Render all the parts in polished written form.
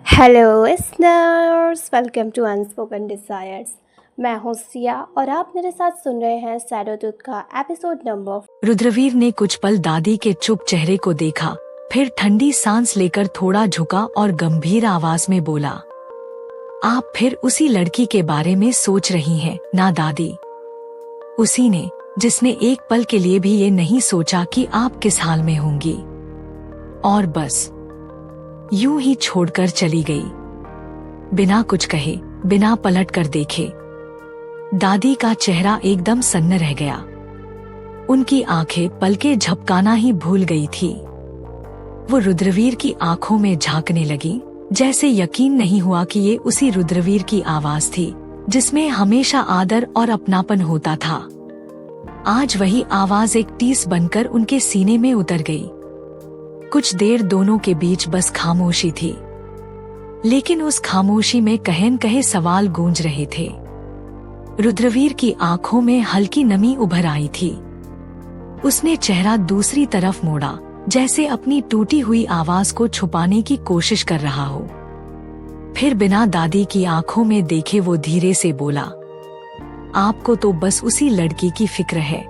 Hello listeners, welcome to unspoken desires. मैं हूँ सिया और आप मेरे साथ सुन रहे हैं सैडोटूथ का एपिसोड नंबर। रुद्रवीर ने कुछ पल दादी के चुप चेहरे को देखा, फिर ठंडी सांस लेकर थोड़ा झुका और गंभीर आवाज में बोला, आप फिर उसी लड़की के बारे में सोच रही हैं, ना दादी? उसी ने जिसने एक पल के लिए भी ये नहीं सोचा कि आप किस हाल में होंगी, और बस यूं ही छोड़कर चली गई, बिना कुछ कहे, बिना पलट कर देखे। दादी का चेहरा एकदम सन्न रह गया। उनकी आंखें पलके झपकाना ही भूल गई थी। वो रुद्रवीर की आंखों में झांकने लगी, जैसे यकीन नहीं हुआ कि ये उसी रुद्रवीर की आवाज थी जिसमें हमेशा आदर और अपनापन होता था। आज वही आवाज एक टीस बनकर उनके सीने में उतर गई। कुछ देर दोनों के बीच बस खामोशी थी, लेकिन उस खामोशी में कहन कहे सवाल गूंज रहे थे। रुद्रवीर की आंखों में हल्की नमी उभर आई थी। उसने चेहरा दूसरी तरफ मोड़ा, जैसे अपनी टूटी हुई आवाज को छुपाने की कोशिश कर रहा हो। फिर बिना दादी की आंखों में देखे वो धीरे से बोला, आपको तो बस उसी लड़की की फिक्र है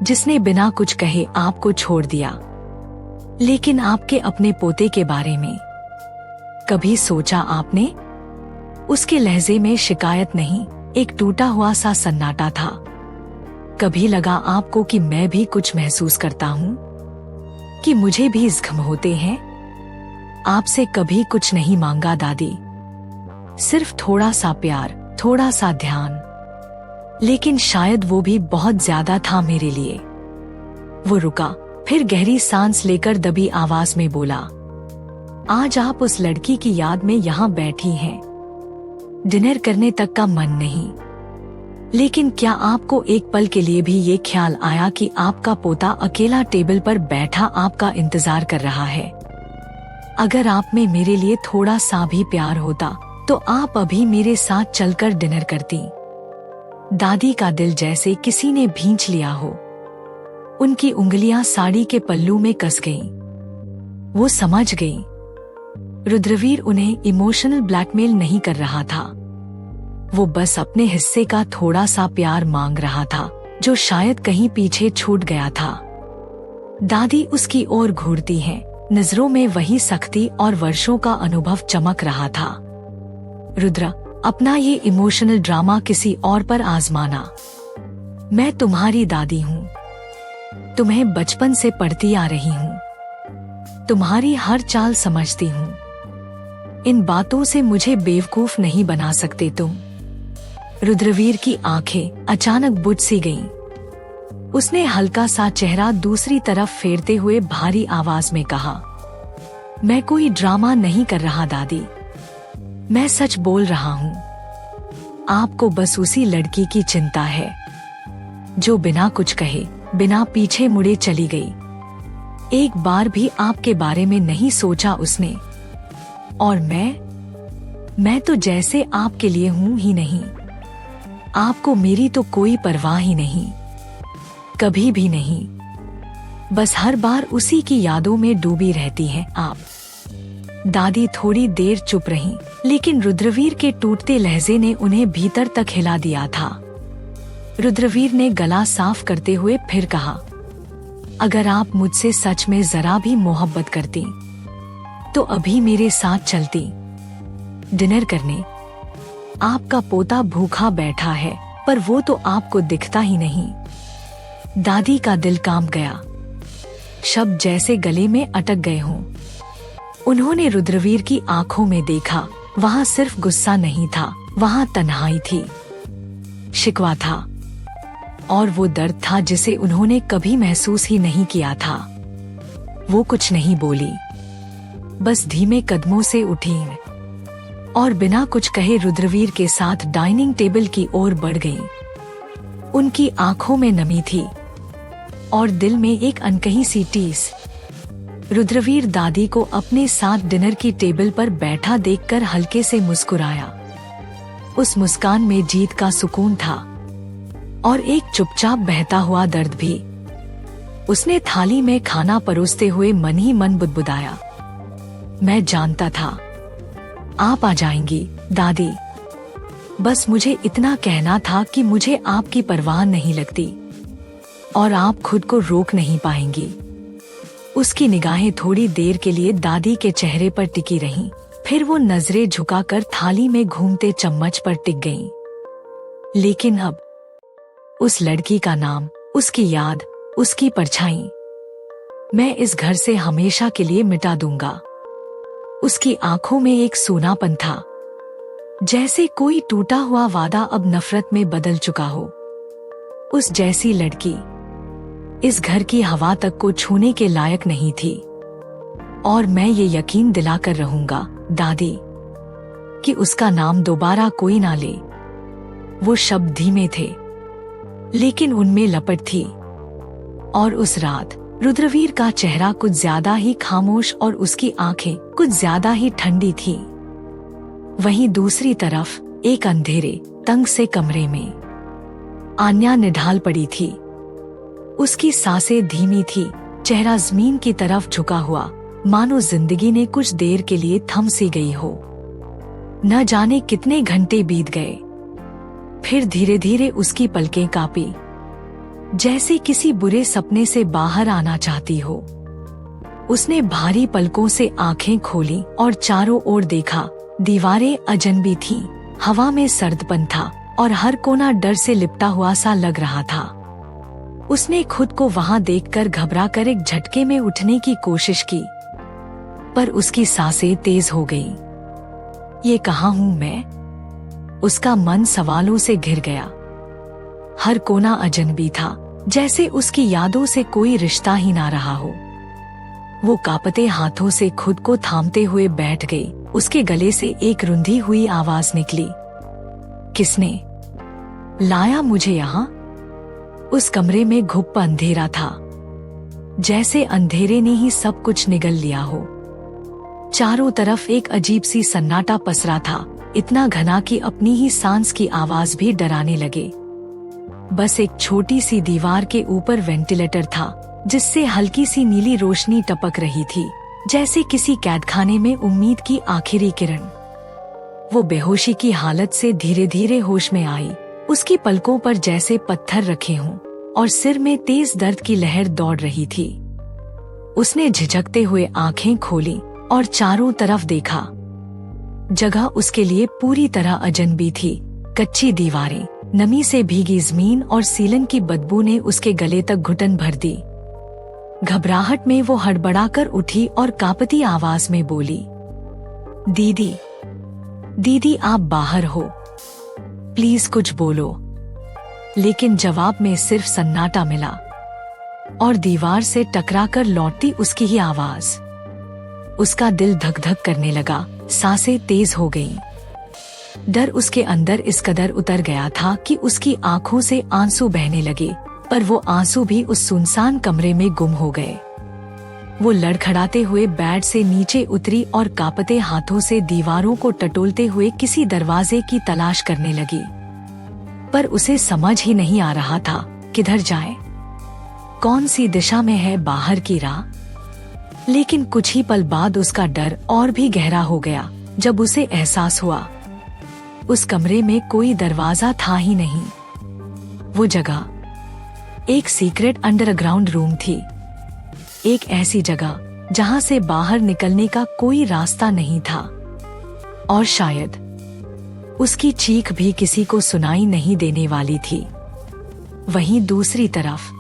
जिसने बिना कुछ कहे आपको छोड़ दिया, लेकिन आपके अपने पोते के बारे में कभी सोचा आपने? उसके लहजे में शिकायत नहीं, एक टूटा हुआ सा सन्नाटा था। कभी लगा आपको कि मैं भी कुछ महसूस करता हूँ, कि मुझे भी जख्म होते हैं? आपसे कभी कुछ नहीं मांगा दादी, सिर्फ थोड़ा सा प्यार, थोड़ा सा ध्यान, लेकिन शायद वो भी बहुत ज्यादा था मेरे लिए। वो रुका, फिर गहरी सांस लेकर दबी आवाज में बोला, आज आप उस लड़की की याद में यहाँ बैठी हैं, डिनर करने तक का मन नहीं, लेकिन क्या आपको एक पल के लिए भी ये ख्याल आया कि आपका पोता अकेला टेबल पर बैठा आपका इंतजार कर रहा है? अगर आप में मेरे लिए थोड़ा सा भी प्यार होता तो आप अभी मेरे साथ चलकर डिनर करती। दादी का दिल जैसे किसी ने भींच लिया हो। उनकी उंगलियां साड़ी के पल्लू में कस गईं। वो समझ गईं, रुद्रवीर उन्हें इमोशनल ब्लैकमेल नहीं कर रहा था। वो बस अपने हिस्से का थोड़ा सा प्यार मांग रहा था, जो शायद कहीं पीछे छूट गया था। दादी उसकी ओर घूरती हैं, नजरों में वही सख्ती और वर्षों का अनुभव चमक रहा था। रुद्र, अपना ये इमोशनल ड्रामा किसी और पर आजमाना। मैं तुम्हारी दादी हूँ, तुम्हें बचपन से पढ़ती आ रही हूँ, तुम्हारी हर चाल समझती हूँ। इन बातों से मुझे बेवकूफ नहीं बना सकते तुम। रुद्रवीर की आंखें अचानक बुझ सी गईं। उसने हल्का सा चेहरा दूसरी तरफ फेरते हुए भारी आवाज में कहा, मैं कोई ड्रामा नहीं कर रहा दादी, मैं सच बोल रहा हूँ। आपको बस उसी लड़की की चिंता है जो बिना कुछ कहे, बिना पीछे मुड़े चली गई। एक बार भी आपके बारे में नहीं सोचा उसने। और मैं तो जैसे आपके लिए हूं ही नहीं। आपको मेरी तो कोई परवाह ही नहीं, कभी भी नहीं। बस हर बार उसी की यादों में डूबी रहती हैं आप। दादी थोड़ी देर चुप रहीं, लेकिन रुद्रवीर के टूटते लहजे ने उन्हें भीतर तक हिला दिया था। रुद्रवीर ने गला साफ करते हुए फिर कहा, अगर आप मुझसे सच में जरा भी मोहब्बत करती तो अभी मेरे साथ चलती डिनर करने। आपका पोता भूखा बैठा है, पर वो तो आपको दिखता ही नहीं। दादी का दिल कांप गया, शब्द जैसे गले में अटक गए हों। उन्होंने रुद्रवीर की आंखों में देखा, वहाँ सिर्फ गुस्सा नहीं था, वहाँ तन्हाई थी, शिकवा था, और वो दर्द था जिसे उन्होंने कभी महसूस ही नहीं किया था। वो कुछ नहीं बोली, बस धीमे कदमों से उठी और बिना कुछ कहे रुद्रवीर के साथ डाइनिंग टेबल की ओर बढ़ गईं। उनकी आंखों में नमी थी और दिल में एक अनकही सी टीस। रुद्रवीर दादी को अपने साथ डिनर की टेबल पर बैठा देखकर हल्के से मुस्कुराया। उस मुस्कान में जीत का सुकून था और एक चुपचाप बहता हुआ दर्द भी। उसने थाली में खाना परोसते हुए मन ही मन बुदबुदाया, मैं जानता था आप आ जाएंगी दादी। बस मुझे इतना कहना था कि मुझे आपकी परवाह नहीं लगती और आप खुद को रोक नहीं पाएंगी। उसकी निगाहें थोड़ी देर के लिए दादी के चेहरे पर टिकी रहीं, फिर वो नजरें झुकाकर थाली में घूमते चम्मच पर टिक गईं। लेकिन अब उस लड़की का नाम, उसकी याद, उसकी परछाई मैं इस घर से हमेशा के लिए मिटा दूंगा। उसकी आंखों में एक सूनापन था, जैसे कोई टूटा हुआ वादा अब नफरत में बदल चुका हो। उस जैसी लड़की इस घर की हवा तक को छूने के लायक नहीं थी। और मैं ये यकीन दिलाकर रहूंगा दादी कि उसका नाम दोबारा कोई ना ले। वो शब्द धीमे थे, लेकिन उनमें लपट थी। और उस रात रुद्रवीर का चेहरा कुछ ज्यादा ही खामोश और उसकी आंखें कुछ ज्यादा ही ठंडी थी। वहीं दूसरी तरफ एक अंधेरे तंग से कमरे में आन्या निढाल पड़ी थी। उसकी सांसें धीमी थी, चेहरा जमीन की तरफ झुका हुआ, मानो जिंदगी ने कुछ देर के लिए थम सी गई हो। न जाने कितने घंटे बीत गए, फिर धीरे धीरे उसकी पलकें कांपी, जैसे किसी बुरे सपने से बाहर आना चाहती हो। उसने भारी पलकों से आंखें खोली और चारों ओर देखा। दीवारें अजनबी थीं, हवा में सर्दपन था और हर कोना डर से लिपटा हुआ सा लग रहा था। उसने खुद को वहां देखकर घबराकर एक झटके में उठने की कोशिश की, पर उसकी सांसें तेज हो गईं। ये कहाँ हूँ मैं? उसका मन सवालों से घिर गया। हर कोना अजनबी था, जैसे उसकी यादों से कोई रिश्ता ही ना रहा हो। वो कांपते हाथों से खुद को थामते हुए बैठ गई। उसके गले से एक रुंधी हुई आवाज निकली, किसने लाया मुझे यहाँ? उस कमरे में घुप अंधेरा था, जैसे अंधेरे ने ही सब कुछ निगल लिया हो। चारों तरफ एक अजीब सी सन्नाटा पसरा था, इतना घना कि अपनी ही सांस की आवाज भी डराने लगे। बस एक छोटी सी दीवार के ऊपर वेंटिलेटर था, जिससे हल्की सी नीली रोशनी टपक रही थी, जैसे किसी कैदखाने में उम्मीद की आखिरी किरण। वो बेहोशी की हालत से धीरे धीरे होश में आई। उसकी पलकों पर जैसे पत्थर रखे हों और सिर में तेज दर्द की लहर दौड़ रही थी। उसने झिझकते हुए आंखें खोली और चारों तरफ देखा। जगह उसके लिए पूरी तरह अजनबी थी। कच्ची दीवारें, नमी से भीगी जमीन और सीलन की बदबू ने उसके गले तक घुटन भर दी। घबराहट में वो हड़बड़ाकर उठी और कांपती आवाज में बोली, दीदी, दीदी आप बाहर हो, प्लीज कुछ बोलो। लेकिन जवाब में सिर्फ सन्नाटा मिला और दीवार से टकराकर लौटती उसकी ही आवाज। उसका दिल धक धक करने लगा, सांसें तेज हो गईं। डर उसके अंदर इस कदर उतर गया था कि उसकी आंखों से आंसू बहने लगे, पर वो आंसू भी उस सुनसान कमरे में गुम हो गए। वो लड़खड़ाते हुए बेड से नीचे उतरी और कांपते हाथों से दीवारों को टटोलते हुए किसी दरवाजे की तलाश करने लगी, पर उसे समझ ही नहीं आ रहा था किधर जाए, कौन सी दिशा में है बाहर की राह। लेकिन कुछ ही पल बाद उसका डर और भी गहरा हो गया, जब उसे एहसास हुआ उस कमरे में कोई दरवाजा था ही नहीं। वो जगह एक सीक्रेट अंडरग्राउंड रूम थी, एक ऐसी जगह जहां से बाहर निकलने का कोई रास्ता नहीं था, और शायद उसकी चीख भी किसी को सुनाई नहीं देने वाली थी। वहीं दूसरी तरफ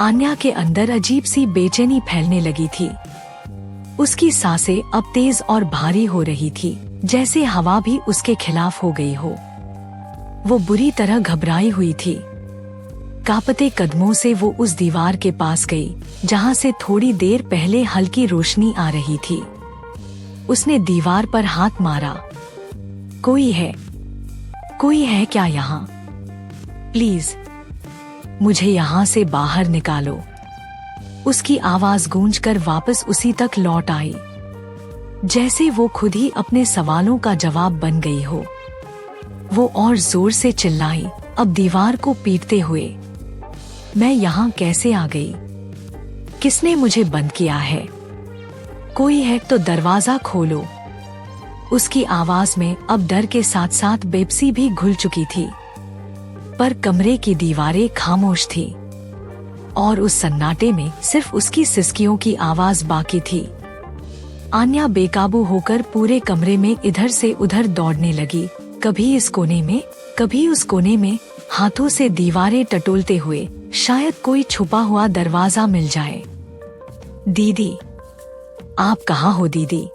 आन्या के अंदर अजीब सी बेचैनी फैलने लगी थी। उसकी सांसें अब तेज और भारी हो रही थी, जैसे हवा भी उसके खिलाफ हो गई हो। वो बुरी तरह घबराई हुई थी। कांपते कदमों से वो उस दीवार के पास गई, जहां से थोड़ी देर पहले हल्की रोशनी आ रही थी। उसने दीवार पर हाथ मारा, कोई है क्या यहाँ? प्लीज मुझे यहाँ से बाहर निकालो। उसकी आवाज गूंजकर वापस उसी तक लौट आई, जैसे वो खुद ही अपने सवालों का जवाब बन गई हो। वो और जोर से चिल्लाई, अब दीवार को पीटते हुए, मैं यहाँ कैसे आ गई? किसने मुझे बंद किया है? कोई है तो दरवाजा खोलो। उसकी आवाज में अब डर के साथ साथ बेबसी भी घुल चुकी थी। पर कमरे की दीवारें खामोश थी और उस सन्नाटे में सिर्फ उसकी सिसकियों की आवाज बाकी थी। आन्या बेकाबू होकर पूरे कमरे में इधर से उधर दौड़ने लगी, कभी इस कोने में कभी उस कोने में, हाथों से दीवारें टटोलते हुए शायद कोई छुपा हुआ दरवाजा मिल जाए। दीदी, आप कहाँ हो दीदी?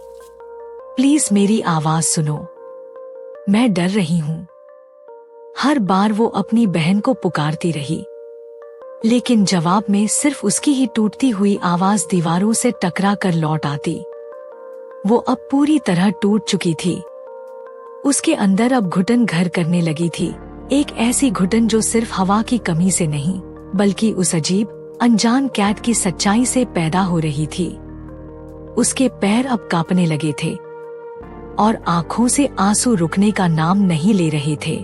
प्लीज मेरी आवाज सुनो, मैं डर रही हूँ। हर बार वो अपनी बहन को पुकारती रही, लेकिन जवाब में सिर्फ उसकी ही टूटती हुई आवाज दीवारों से टकरा कर लौट आती। वो अब पूरी तरह टूट चुकी थी। उसके अंदर अब घुटन घर करने लगी थी, एक ऐसी घुटन जो सिर्फ हवा की कमी से नहीं बल्कि उस अजीब अनजान कैद की सच्चाई से पैदा हो रही थी। उसके पैर अब कांपने लगे थे और आंखों से आंसू रुकने का नाम नहीं ले रहे थे।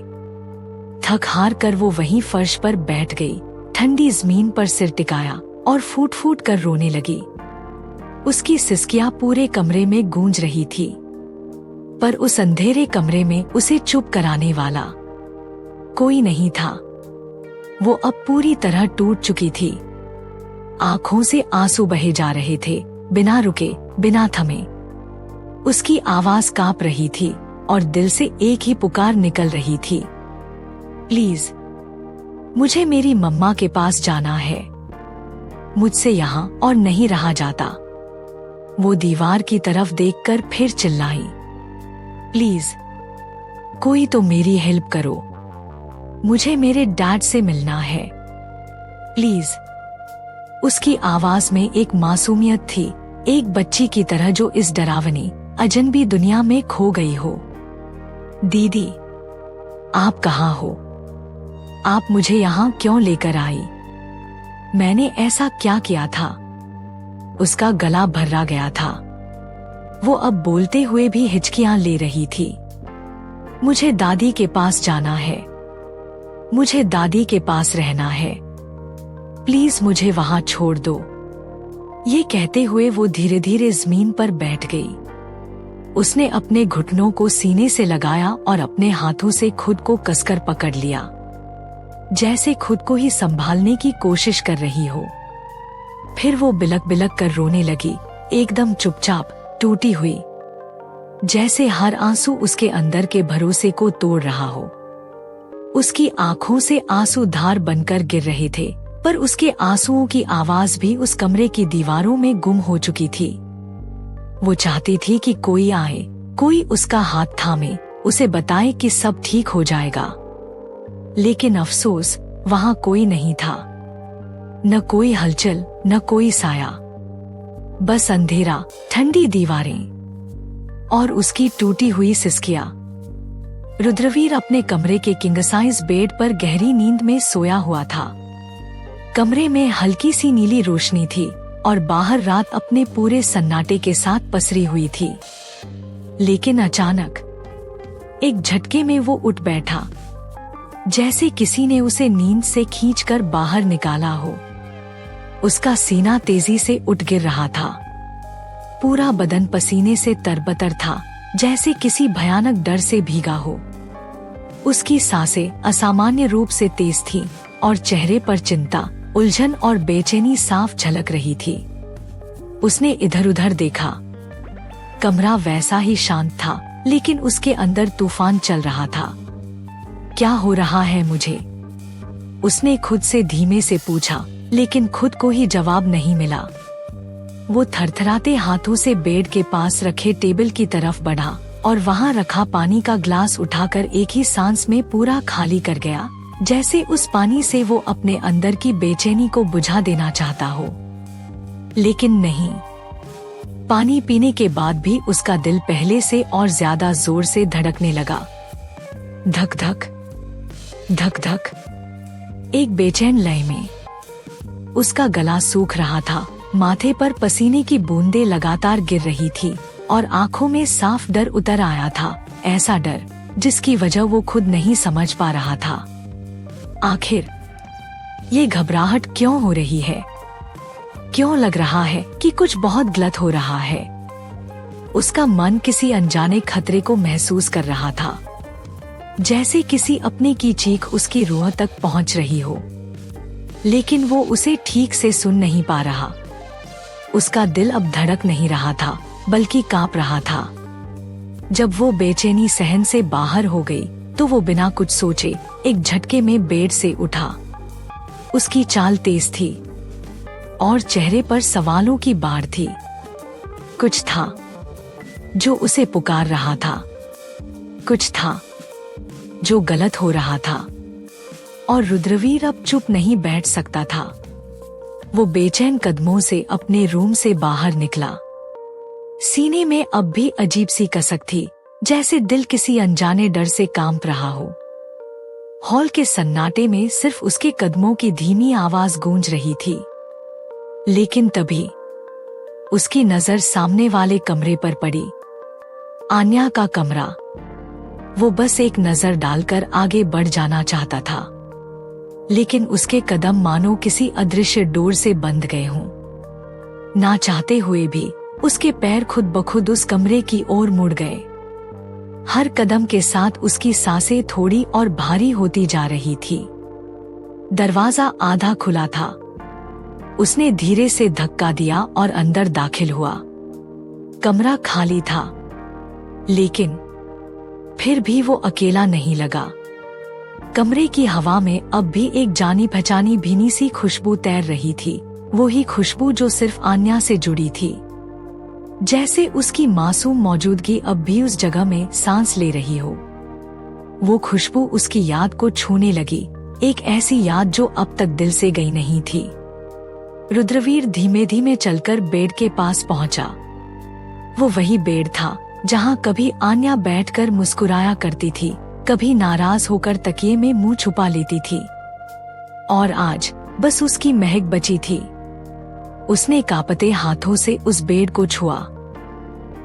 थक हार कर वो वहीं फर्श पर बैठ गई, ठंडी जमीन पर सिर टिकाया और फूट फूट कर रोने लगी। उसकी सिसकियां पूरे कमरे में गूंज रही थी, पर उस अंधेरे कमरे में उसे चुप कराने वाला कोई नहीं था। वो अब पूरी तरह टूट चुकी थी। आंखों से आंसू बहे जा रहे थे, बिना रुके, बिना थमे। उसकी आवाज कांप रही थी और दिल से एक ही पुकार निकल रही थी, प्लीज, मुझे मेरी मम्मा के पास जाना है। मुझसे यहाँ और नहीं रहा जाता। वो दीवार की तरफ देखकर फिर चिल्लाई, प्लीज, कोई तो मेरी हेल्प करो, मुझे मेरे डैड से मिलना है, प्लीज। उसकी आवाज में एक मासूमियत थी, एक बच्ची की तरह जो इस डरावनी अजनबी दुनिया में खो गई हो। दीदी, आप कहाँ हो? आप मुझे यहाँ क्यों लेकर आई? मैंने ऐसा क्या किया था? उसका गला भर्रा गया था। वो अब बोलते हुए भी हिचकियां ले रही थी। मुझे दादी के पास जाना है, मुझे दादी के पास रहना है, प्लीज मुझे वहां छोड़ दो। ये कहते हुए वो धीरे धीरे जमीन पर बैठ गई। उसने अपने घुटनों को सीने से लगाया और अपने हाथों से खुद को कसकर पकड़ लिया, जैसे खुद को ही संभालने की कोशिश कर रही हो। फिर वो बिलक बिलक कर रोने लगी, एकदम चुपचाप, टूटी हुई, जैसे हर आंसू उसके अंदर के भरोसे को तोड़ रहा हो। उसकी आंखों से आंसू धार बनकर गिर रहे थे, पर उसके आंसुओं की आवाज भी उस कमरे की दीवारों में गुम हो चुकी थी। वो चाहती थी कि कोई आए, कोई उसका हाथ थामे, उसे बताए कि सब ठीक हो जाएगा। लेकिन अफसोस, वहां कोई नहीं था। न कोई हलचल, न कोई साया, बस अंधेरा, ठंडी दीवारें और उसकी टूटी हुई सिसकियां। रुद्रवीर अपने कमरे के किंग साइज बेड पर गहरी नींद में सोया हुआ था। कमरे में हल्की सी नीली रोशनी थी और बाहर रात अपने पूरे सन्नाटे के साथ पसरी हुई थी। लेकिन अचानक एक झटके में वो उठ बैठा, जैसे किसी ने उसे नींद से खींचकर बाहर निकाला हो। उसका सीना तेजी से उठ गिर रहा था, पूरा बदन पसीने से तरबतर था, जैसे किसी भयानक डर से भीगा हो। उसकी सांसें असामान्य रूप से तेज थीं और चेहरे पर चिंता, उलझन और बेचैनी साफ झलक रही थी। उसने इधर उधर देखा। कमरा वैसा ही शांत था, लेकिन उसके अंदर तूफान चल रहा था। क्या हो रहा है मुझे? उसने खुद से धीमे से पूछा, लेकिन खुद को ही जवाब नहीं मिला। वो थरथराते हाथों से बेड के पास रखे टेबल की तरफ बढ़ा और वहां रखा पानी का ग्लास उठाकर एक ही सांस में पूरा खाली कर गया, जैसे उस पानी से वो अपने अंदर की बेचैनी को बुझा देना चाहता हो। लेकिन नहीं, पानी पीने के बाद भी उसका दिल पहले से और ज्यादा जोर से धड़कने लगा। धक धक, धक धक, एक बेचैन लय में। उसका गला सूख रहा था, माथे पर पसीने की बूंदें लगातार गिर रही थी और आंखों में साफ डर उतर आया था, ऐसा डर जिसकी वजह वो खुद नहीं समझ पा रहा था। आखिर ये घबराहट क्यों हो रही है? क्यों लग रहा है कि कुछ बहुत गलत हो रहा है? उसका मन किसी अनजाने खतरे को महसूस कर रहा था, जैसे किसी अपने की चीख उसकी रूह तक पहुंच रही हो, लेकिन वो उसे ठीक से सुन नहीं पा रहा। उसका दिल अब धड़क नहीं रहा था, बल्कि कांप रहा था। जब वो बेचैनी सहन से बाहर हो गई, तो वो बिना कुछ सोचे एक झटके में बेड से उठा। उसकी चाल तेज थी और चेहरे पर सवालों की बाढ़ थी। कुछ था जो उसे पुकार रहा था, कुछ था जो गलत हो रहा था, और रुद्रवीर अब चुप नहीं बैठ सकता था। वो बेचैन कदमों से अपने रूम से बाहर निकला। सीने में अब भी अजीब सी कसक थी, जैसे दिल किसी अनजाने डर से कांप रहा हो। हॉल के सन्नाटे में सिर्फ उसके कदमों की धीमी आवाज गूंज रही थी। लेकिन तभी उसकी नजर सामने वाले कमरे पर पड़ी। आन्या का कमरा। वो बस एक नजर डालकर आगे बढ़ जाना चाहता था, लेकिन उसके कदम मानो किसी अदृश्य डोर से बंध गए हों। ना चाहते हुए भी उसके पैर खुद ब खुद उस कमरे की ओर मुड़ गए। हर कदम के साथ उसकी सांसें थोड़ी और भारी होती जा रही थी। दरवाजा आधा खुला था। उसने धीरे से धक्का दिया और अंदर दाखिल हुआ। कमरा खाली था, लेकिन फिर भी वो अकेला नहीं लगा। कमरे की हवा में अब भी एक जानी पहचानी भीनी सी खुशबू तैर रही थी, वो ही खुशबू जो सिर्फ आन्या से जुड़ी थी। जैसे उसकी मासूम मौजूदगी अब भी उस जगह में सांस ले रही हो। वो खुशबू उसकी याद को छूने लगी, एक ऐसी याद जो अब तक दिल से गई नहीं थी। रुद्रवीर धीमे धीमे चलकर बेड के पास पहुंचा। वो वही बेड था जहां कभी आन्या बैठकर मुस्कुराया करती थी, कभी नाराज होकर तकिए में मुंह छुपा लेती थी, और आज बस उसकी महक बची थी। उसने कांपते हाथों से उस बेड को छुआ,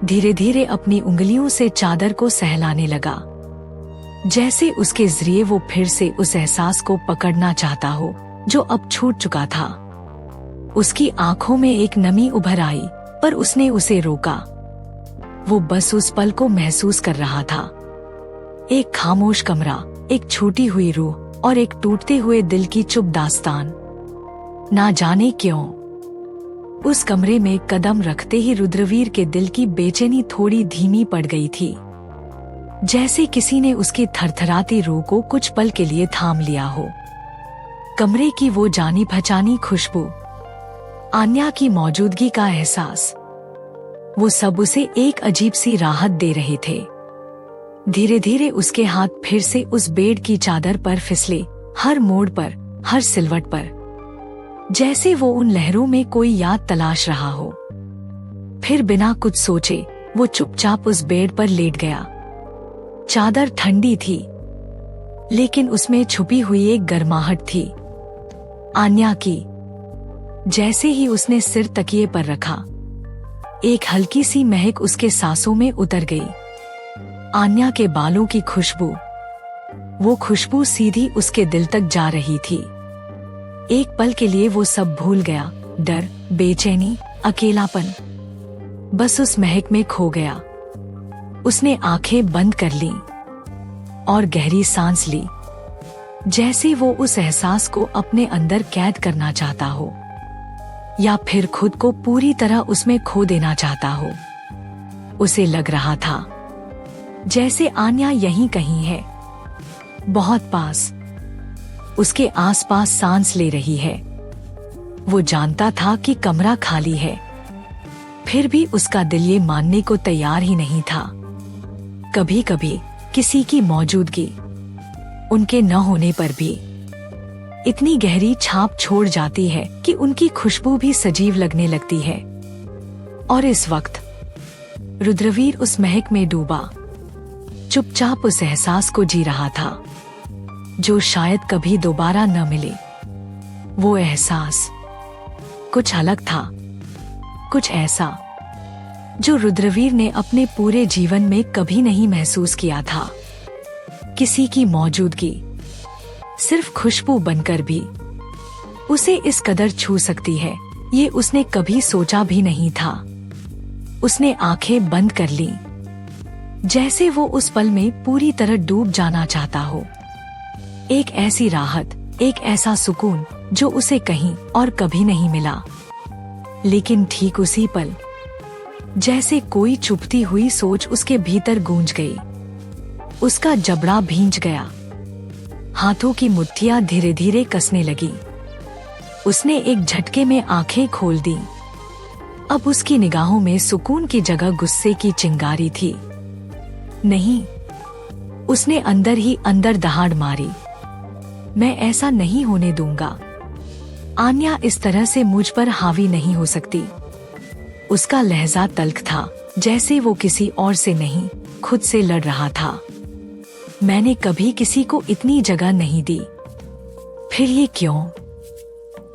धीरे धीरे अपनी उंगलियों से चादर को सहलाने लगा, जैसे उसके जरिए वो फिर से उस एहसास को पकड़ना चाहता हो जो अब छूट चुका था। उसकी आंखों में एक नमी उभर आई, पर उसने उसे रोका। वो बस उस पल को महसूस कर रहा था। एक खामोश कमरा, एक छूटी हुई रूह और एक टूटते हुए दिल की चुप दास्तान। ना जाने क्यों उस कमरे में कदम रखते ही रुद्रवीर के दिल की बेचैनी थोड़ी धीमी पड़ गई थी, जैसे किसी ने उसकी थरथराती रूह को कुछ पल के लिए थाम लिया हो। कमरे की वो जानी पहचानी खुशबू, आन्या की मौजूदगी का एहसास, वो सब उसे एक अजीब सी राहत दे रहे थे। धीरे धीरे उसके हाथ फिर से उस बेड की चादर पर फिसले, हर मोड़ पर, हर सिलवट पर, जैसे वो उन लहरों में कोई याद तलाश रहा हो। फिर बिना कुछ सोचे वो चुपचाप उस बेड पर लेट गया। चादर ठंडी थी, लेकिन उसमें छुपी हुई एक गर्माहट थी, आन्या की। जैसे ही उसने सिर तकिए पर रखा, एक हल्की सी महक उसके सांसों में उतर गई। आन्या के बालों की खुशबू, वो खुशबू सीधी उसके दिल तक जा रही थी। एक पल के लिए वो सब भूल गया, डर, बेचैनी, अकेलापन, बस उस महक में खो गया। उसने आंखें बंद कर लीं और गहरी सांस ली, जैसे वो उस एहसास को अपने अंदर कैद करना चाहता हो, या फिर खुद को पूरी तरह उसमें खो देना चाहता हो। उसे लग रहा था जैसे आन्या यहीं कहीं है, बहुत पास, उसके आसपास सांस ले रही है। वो जानता था कि कमरा खाली है, फिर भी उसका दिल ये मानने को तैयार ही नहीं था। कभी कभी किसी की मौजूदगी, उनके न होने पर भी, इतनी गहरी छाप छोड़ जाती है कि उनकी खुशबू भी सजीव लगने लगती है। और इस वक्त रुद्रवीर उस महक में डूबा, चुपचाप उस एहसास को जी रहा था जो शायद कभी दोबारा न मिले। वो एहसास कुछ अलग था, कुछ ऐसा जो रुद्रवीर ने अपने पूरे जीवन में कभी नहीं महसूस किया था। किसी की मौजूदगी सिर्फ खुशबू बनकर भी उसे इस कदर छू सकती है, ये उसने कभी सोचा भी नहीं था। उसने आंखें बंद कर ली, जैसे वो उस पल में पूरी तरह डूब जाना चाहता हो। एक ऐसी राहत, एक ऐसा सुकून जो उसे कहीं और कभी नहीं मिला। लेकिन ठीक उसी पल जैसे कोई चुभती हुई सोच उसके भीतर गूंज गई। उसका जबड़ा भींच गया, हाथों की मुट्ठियां धीरे धीरे कसने लगी। उसने एक झटके में आंखें खोल दी। अब उसकी निगाहों में सुकून की जगह गुस्से की चिंगारी थी। नहीं, उसने अंदर ही अंदर दहाड़ मारी। मैं ऐसा नहीं होने दूंगा। आन्या इस तरह से मुझ पर हावी नहीं हो सकती। उसका लहजा तल्ख था, जैसे वो किसी और से नहीं, खुद से लड़ रहा था। मैंने कभी किसी को इतनी जगह नहीं दी। फिर ये क्यों?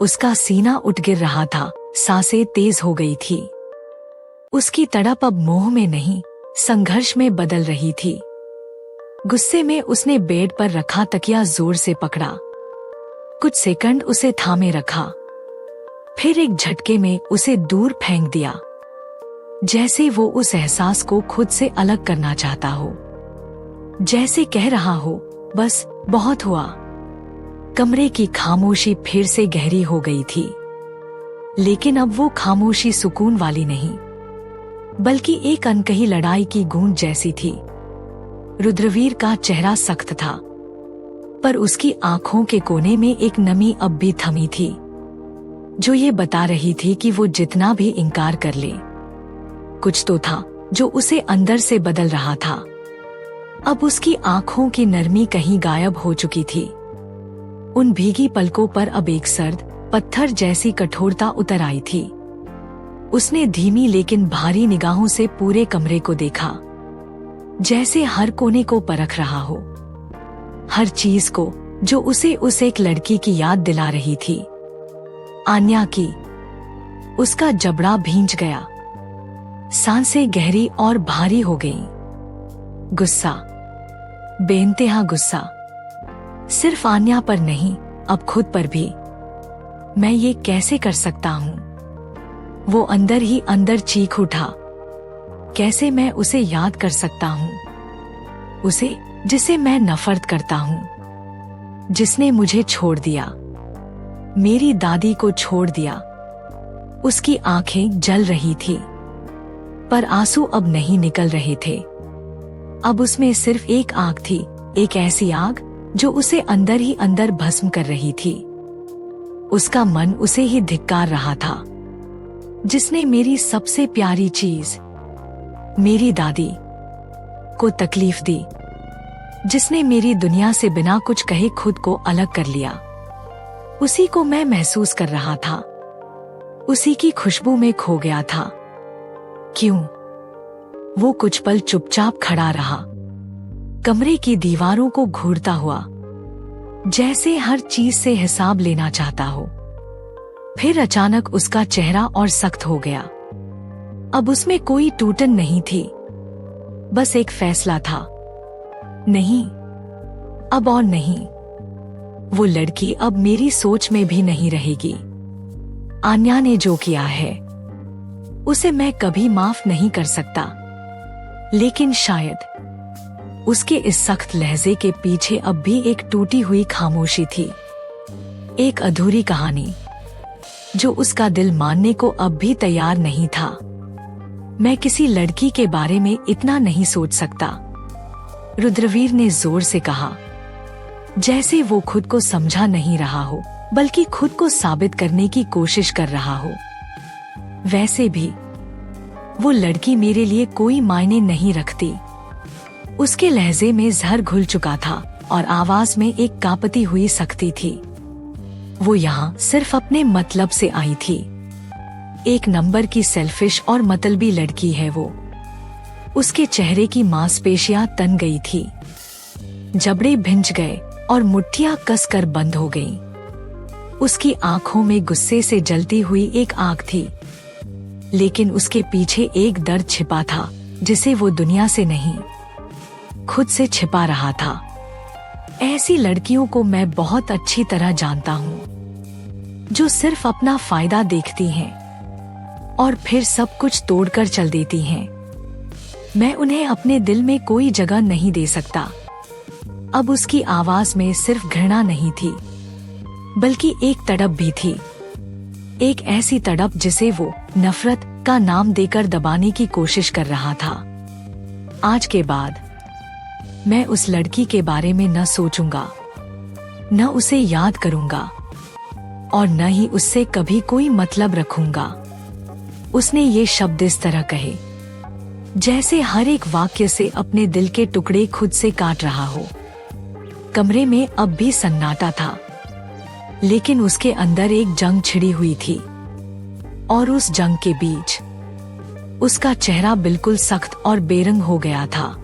उसका सीना उठ गिर रहा था, सांसें तेज हो गई थी। उसकी तड़प अब मोह में नहीं, संघर्ष में बदल रही थी। गुस्से में उसने बेड पर रखा तकिया जोर से पकड़ा। कुछ सेकंड उसे थामे रखा, फिर एक झटके में उसे दूर फेंक दिया, जैसे वो उस एहसास को खुद से अलग करना चाहता हो। जैसे कह रहा हो, बस बहुत हुआ। कमरे की खामोशी फिर से गहरी हो गई थी, लेकिन अब वो खामोशी सुकून वाली नहीं, बल्कि एक अनकही लड़ाई की गूंज जैसी थी। रुद्रवीर का चेहरा सख्त था, पर उसकी आंखों के कोने में एक नमी अब भी थमी थी, जो ये बता रही थी कि वो जितना भी इनकार कर ले, कुछ तो था जो उसे अंदर से बदल रहा था। अब उसकी आंखों की नरमी कहीं गायब हो चुकी थी। उन भीगी पलकों पर अब एक सर्द पत्थर जैसी कठोरता उतर आई थी। उसने धीमी लेकिन भारी निगाहों से पूरे कमरे को देखा, जैसे हर कोने को परख रहा हो, हर चीज को जो उसे उस एक लड़की की याद दिला रही थी, आन्या की। उसका जबड़ा भींच गया, सांसें गहरी और भारी हो गईं। गुस्सा, बेइंतहा गुस्सा, सिर्फ आन्या पर नहीं, अब खुद पर भी। मैं ये कैसे कर सकता हूँ? वो अंदर ही अंदर चीख उठा। कैसे मैं उसे याद कर सकता हूँ? उसे जिसे मैं नफरत करता हूँ, जिसने मुझे छोड़ दिया, मेरी दादी को छोड़ दिया। उसकी आंखें जल रही थी, पर आंसू अब नहीं निकल रहे थे। अब उसमें सिर्फ एक आग थी, एक ऐसी आग जो उसे अंदर ही अंदर भस्म कर रही थी। उसका मन उसे ही धिक्कार रहा था, जिसने मेरी सबसे प्यारी चीज, मेरी दादी को तकलीफ दी, जिसने मेरी दुनिया से बिना कुछ कहे खुद को अलग कर लिया। उसी को मैं महसूस कर रहा था, उसी की खुशबू में खो गया था। क्यों? वो कुछ पल चुपचाप खड़ा रहा, कमरे की दीवारों को घूरता हुआ, जैसे हर चीज से हिसाब लेना चाहता हो। फिर अचानक उसका चेहरा और सख्त हो गया। अब उसमें कोई टूटन नहीं थी, बस एक फैसला था। नहीं, अब और नहीं। वो लड़की अब मेरी सोच में भी नहीं रहेगी। आन्या ने जो किया है, उसे मैं कभी माफ नहीं कर सकता। लेकिन शायद उसके इस सख्त लहजे के पीछे अब भी एक टूटी हुई खामोशी थी, एक अधूरी कहानी जो उसका दिल मानने को अब भी तैयार नहीं था। मैं किसी लड़की के बारे में इतना नहीं सोच सकता, रुद्रवीर ने जोर से कहा, जैसे वो खुद को समझा नहीं रहा हो, बल्कि खुद को साबित करने की कोशिश कर रहा हो। वैसे भी वो लड़की मेरे लिए कोई मायने नहीं रखती। उसके लहजे में जहर घुल चुका था और आवाज में एक कांपती हुई सख्ती थी। वो यहाँ सिर्फ अपने मतलब से आई थी। एक नंबर की सेल्फिश और मतलबी लड़की है वो। उसके चेहरे की मांसपेशियां तन गई थी, जबड़े भिंच गए और मुट्ठियां कसकर बंद हो गईं। उसकी आंखों में गुस्से से जलती हुई एक आग थी, लेकिन उसके पीछे एक दर्द छिपा था, जिसे वो दुनिया से नहीं, खुद से छिपा रहा था। ऐसी लड़कियों को मैं बहुत अच्छी तरह जानता हूँ, जो सिर्फ अपना फायदा देखती हैं और फिर सब कुछ तोड़कर चल देती हैं। मैं उन्हें अपने दिल में कोई जगह नहीं दे सकता। अब उसकी आवाज में सिर्फ घृणा नहीं थी, बल्कि एक तड़प भी थी। एक ऐसी तड़प जिसे वो नफरत का नाम देकर दबाने की कोशिश कर रहा था। आज के बाद मैं उस लड़की के बारे में न सोचूंगा, न उसे याद करूंगा और न ही उससे कभी कोई मतलब रखूंगा। उसने ये शब्द इस तरह कहे जैसे हर एक वाक्य से अपने दिल के टुकड़े खुद से काट रहा हो। कमरे में अब भी सन्नाटा था, लेकिन उसके अंदर एक जंग छिड़ी हुई थी और उस जंग के बीच उसका चेहरा बिल्कुल सख्त और बेरंग हो गया था,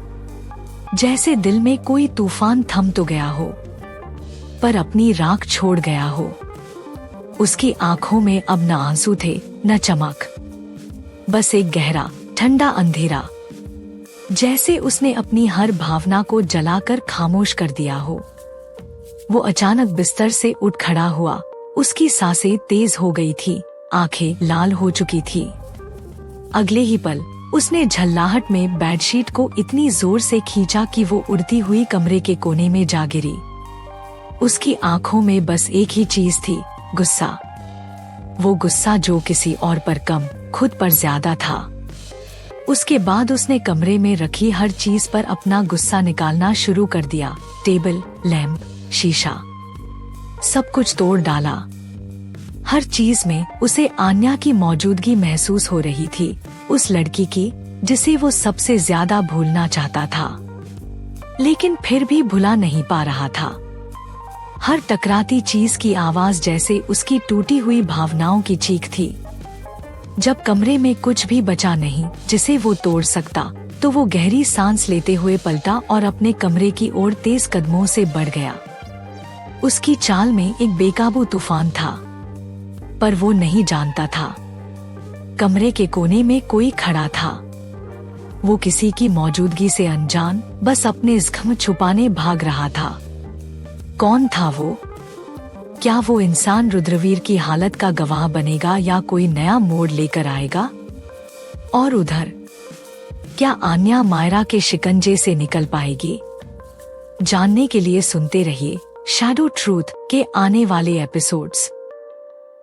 जैसे दिल में कोई तूफान थम तो गया हो पर अपनी राख छोड़ गया हो। उसकी आंखों में अब न आंसू थे न चमक, बस एक गहरा ठंडा अंधेरा, जैसे उसने अपनी हर भावना को जलाकर खामोश कर दिया हो। वो अचानक बिस्तर से उठ खड़ा हुआ। उसकी सांसें तेज हो गई थी, आंखें लाल हो चुकी थी। अगले ही पल उसने झल्लाहट में बेडशीट को इतनी जोर से खींचा कि वो उड़ती हुई कमरे के कोने में जा गिरी। उसकी आंखों में बस एक ही चीज थी, गुस्सा। वो गुस्सा जो किसी और पर कम, खुद पर ज्यादा था। उसके बाद उसने कमरे में रखी हर चीज पर अपना गुस्सा निकालना शुरू कर दिया। टेबल, लैंप, शीशा, सब कुछ तोड़ डाला। हर चीज में उसे आन्या की मौजूदगी महसूस हो रही थी, उस लड़की की जिसे वो सबसे ज्यादा भूलना चाहता था, लेकिन फिर भी भुला नहीं पा रहा था। हर टकराती चीज की आवाज जैसे उसकी टूटी हुई भावनाओं की चीख थी। जब कमरे में कुछ भी बचा नहीं जिसे वो तोड़ सकता, तो वो गहरी सांस लेते हुए पलटा और अपने कमरे की ओर तेज कदमों से बढ़ गया। उसकी चाल में एक बेकाबू तूफान था, पर वो नहीं जानता था कमरे के कोने में कोई खड़ा था। वो किसी की मौजूदगी से अनजान, बस अपने जख्म छुपाने भाग रहा था। कौन था वो? क्या वो इंसान रुद्रवीर की हालत का गवाह बनेगा या कोई नया मोड़ लेकर आएगा? और उधर क्या आन्या मायरा के शिकंजे से निकल पाएगी? जानने के लिए सुनते रहिए शैडो ट्रूथ के आने वाले एपिसोड्स।